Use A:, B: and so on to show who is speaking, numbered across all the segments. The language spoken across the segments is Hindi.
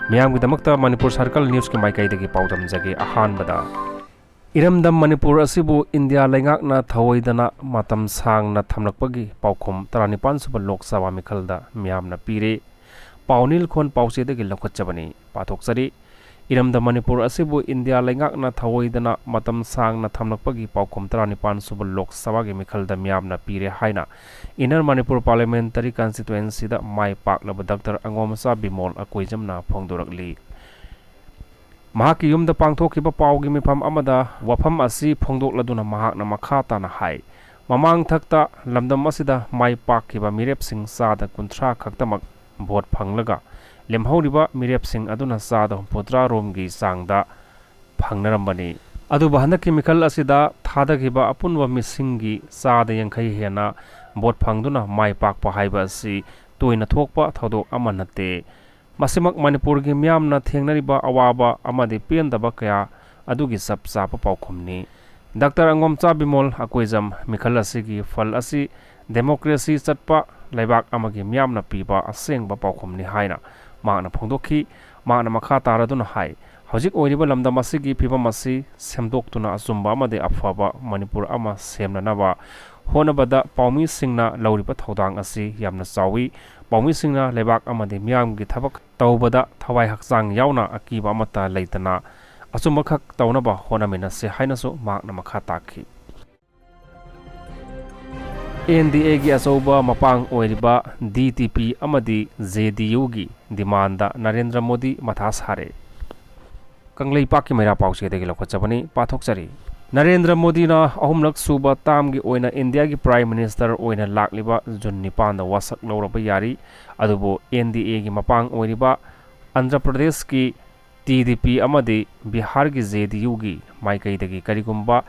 A: ꯃꯤꯌꯥꯝꯒꯤꯗꯃꯛꯇ ꯃꯅꯤꯄꯨꯔ ꯁꯔꯀꯜ ꯅ꯭ꯌꯨꯁꯀꯤ ꯃꯥꯏꯀꯩꯗꯒꯤ ꯄꯥꯎꯗꯝꯖꯒꯦ ꯑꯍꯥꯟꯕꯗ ꯏꯔꯝꯗꯝ ꯃꯅꯤꯄꯨꯔ ꯑꯁꯤꯕꯨ ꯏꯟꯗꯤꯌꯥ ꯂꯩꯉꯥꯛꯅ ꯊꯑꯣꯏꯗꯅ ꯃꯇꯝ ꯁꯥꯡꯅ ꯊꯝꯂꯛꯄꯒꯤ ꯄꯥꯎꯈꯨꯝ 19 ꯁꯨꯕ ꯂꯣꯛ ꯁꯚꯥ ꯃꯤꯈꯜꯗ ꯃꯤꯌꯥꯝꯅ ꯄꯤꯔꯦ ꯄꯥꯎꯅꯤꯜ ꯈꯣꯟ ꯄꯥꯎꯆꯦꯗꯒꯤ ꯂꯧꯈꯠꯆꯕꯅꯤ ꯄꯥꯊꯣꯛꯆꯔꯤ इरमदा मणिपुर असिबु इंडिया लेंगाकना थवोइदना मतम सांगना थमलकपगी पाउखुम 19 सुब लोक सभा के मिखलदा मियामना पीरे हाइना इनर मणिपुर पार्लियामेंटरी कॉन्स्टिट्यूएंसी दा माय पाकलब डॉक्टर अंगोमसा बिमोल अकोइजमना फोंदोरकली महाकी युमदा पांगथोखिबा पाउगी मिफम अमदा वफम असि फोंदोकलदुना महाकना मखाताना हाय ममांग थक्ता लमदम असिदा माय पाकिबा मिरेपसिंग सादा कुंथ्रा खक्तमक भोट फंगलगा लेमहौरिबा मिरेपसिंग अदुना सादा 40 रोमगी सांगदा फंगनरंबनी अदुबा हंदकी मिखल असिदा थादगिबा अपुनवा मिसिंगी सादा यंखै हेना भोट फंगदुना माय पाकपा हाइबा असि तोइना थोकपा थौदोक अमा नते मसिमक मणिपुर की मियामना थेंगनरिबा अवाबा अमादि पेंदबा कया अदुगी सब सापा पाउखुमनी डॉक्टर अंगोमचा बिमोल अकोइजम मिखल असिगी फल असि डेमोक्रेसी चटपा लेबाक अमगी मियामना पीबा असेंगबा पाउखुमनी हाइना मांगना फोंदोखी मांगना मखा तारदुना हाइ हौजिक ओइरिबा लमदम असिगी फिबम असि सेमदोक्तुना अचुम्बा अमदि अफबा मणिपुर अमा सेमननबा होनबदा पाउमी सिंगना लौरिबा थौदांग असि यामना चावी पाउमी सिंगना लेबाक अमदि मियामगी थबक तौबदा थवाई हक्चांग यावना अकीबा अमता लेतना अचुम्बखक तौनबा होनमिनसे हाइनसो मांगना मखा ताखी NDA की अचौबा मपांग ओइरिबा DTP अमदी JDU की डिमांडा नरेंद्र मोदी matha sare कंगलई पाकी मेरा पाउचेदगी लौखचबनी पाथोकचरी नरेंद्र मोदी ना अहुमलक सुबा तामगी ओइना इंडिया की प्राइम मिनिस्टर ओइना लाकलिबा जुन 9 दा वासक लौरबा यारी अदुबो NDA की मपांग ओइरिबा आंध्र प्रदेश की TDP अमदी बिहार की JDU की माइकईदगी करिगुम्बा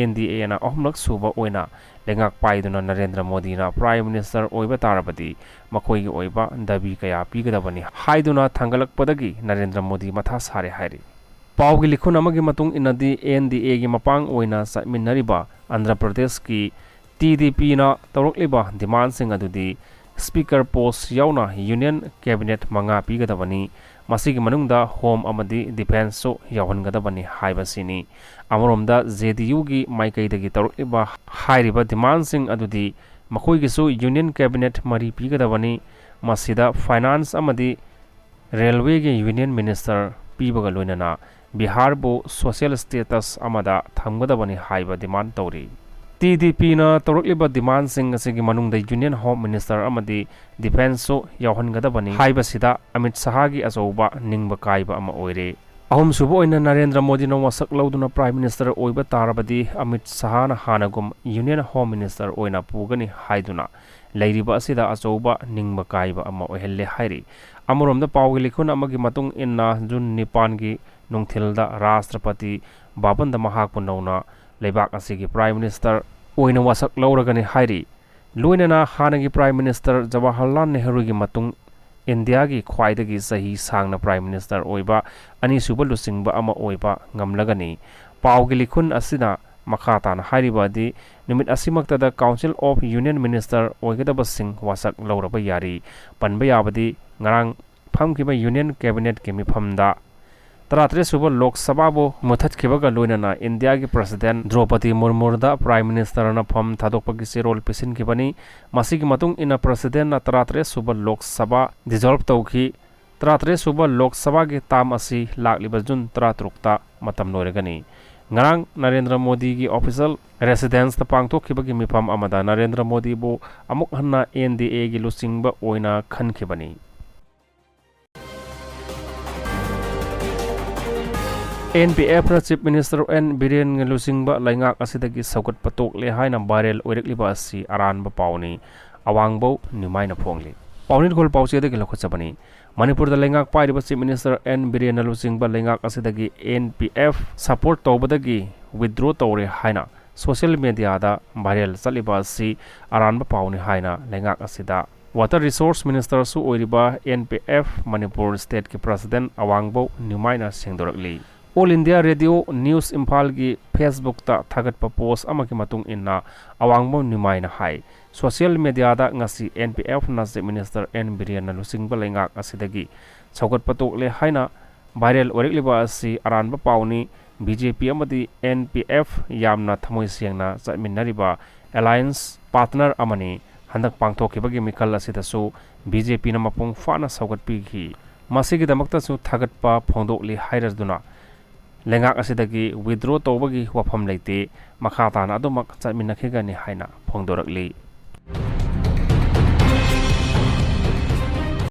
A: NDA ना अहुमलक सुबा ओइना लेंगाक पाइदुना नरेंद्र मोदी ना प्राइम मिनिस्टर ओइबा तारबदी मखोइगी ओइबा दबी कया पीगदबनी हाइदुना थंगलकपदगी Narendra Modi matha sare हाइरी पाउगी लिखुन अमगी मतुंग इनदी NDA की मपांग ओइना समिनरिबा आंध्र प्रदेश की TDP ना तौरकलिबा डिमांड सिंग अदुदी स्पीकर पोस्ट यावना यूनियन कैबिनेट मंगा पीगदबनी मसिगी मनुंगदा होम अमदी डिफेंस सो यावनगदबनी हाइबसिनी अमरोमदा JDU की माइकईदगी तौरकलिबा हाइरिबा डिमांड सिंग अदुदी मखोइगिसु यूनियन कैबिनेट मरी पीगदबनी मसिदा फाइनेंस अमदी रेलवे की यूनियन मिनिस्टर पीबगा लोइनना बिहार बो सोशल स्टेटस अमदा थमगदबनी हाइबा डिमांड तौरी TDP ना तौरकलिबा डिमांड सिंग असिगी मनुंगदा यूनियन होम मिनिस्टर अमदी डिफेंस सो यावहनगदबनी हाइबसिदा अमित शाह की अचौबा निंगबा काइबा अमा ओइरे अहुम सुबो ओइना नरेंद्र मोदी ना वसक लौदुना प्राइम मिनिस्टर ओइबा तारबदी अमित शाह ना हानगुम यूनियन होम मिनिस्टर ओइना पुगनी हाइदुना लेरिबा असिदा अचौबा निंगबा काइबा अमा ओइहल्ले हाइरी अमरोमदा पाउगी लिखुन अमगी मतुंग इन्ना जुन 9 की नुंगथिलदा राष्ट्रपति बाबंदा महाकु नौना लेबाक असिगी प्राइम मिनिस्टर ओइना वसक लौरगनी हाइरी लोइनना हानगी प्राइम मिनिस्टर जवाहरलाल नेहरू की मतुंग इंडिया की ख्वाइदगी सही सांगना प्राइम मिनिस्टर ओइबा अनिसुबा लुसिंगबा अमा ओइबा ngамलगनी पाउगी लिखुन असिना मखाताना हाइरिबादी निमित असिमक्तदा काउंसिल ऑफ यूनियन मिनिस्टर ओइगदबसिंग वसक लौरबा यारी पनबा याबदी ngarang famkiba यूनियन कैबिनेट के मिफमदा 33 सुबह लोक सभा बो मुथतखिबगा लोइनना इंडिया की प्रेसिडेंट द्रौपदी मुर्मुदा प्राइम मिनिस्टर ना फम थादोकपगी सिरोल पिसिनखिबनी मसिगी मतुंग इन प्रेसिडेंट ना 33 सुबह लोक सभा डिसॉल्व तौखी 33 सुबह लोक सभा की ताम असि लाकलिबा जुन 33 ता मतम लोइरगनी ngarang नरेंद्र मोदी की ऑफिशियल रेसिडेंस ता पांगथोखिबगी मिफम अमदा नरेंद्र मोदी बो अमुक हन्ना NDA की लुसिंगबा ओइना खनखिबनी NPF ना चीफ मिनिस्टर N बिरेन लुसिंगबा लाइंगाक असिदगी सौगत पतोकले हाइना वायरल ओइरकलिबा असि अरानबा पाउनी अवांगबो निमाइना फोंगली पाउनिर गोल पाउचेदगी लखचबनी मणिपुर दा लाइंगाक पाइरिबा चीफ मिनिस्टर N बिरेन लुसिंगबा लाइंगाक असिदगी NPF सपोर्ट तौबदगी विथड्रॉ तौरे हाइना सोशल मीडिया दा वायरल चलिबा असि अरानबा पाउनी हाइना लाइंगाक असिदा वाटर रिसोर्स मिनिस्टर सु ओइरिबा NPF मणिपुर स्टेट के प्रेसिडेंट अवांगबो निमाइना सेंगदोरकली all India radio news Imphal की फेसबुक ता थागत पोस्ट अमा की मतुंग इन्ना अवांगबो निमाइना हाई social media da ngasi NPF na Chief Minister N Birian na lusingba lengak asidagi chaugat patok le haina viral orekliba asi aranba pauni BJP amadi NPF yamna thamoi siangna chatminnariba alliance partner amani handak pangthokibagi mikal asidasu BJP na mapung fana saugat pigi masigi damakta su thagatpa phongdokli hairaduna lengak asidagi withdraw tobagi wafam leite makha tana adumak chatminnakhigani haina phongdorakli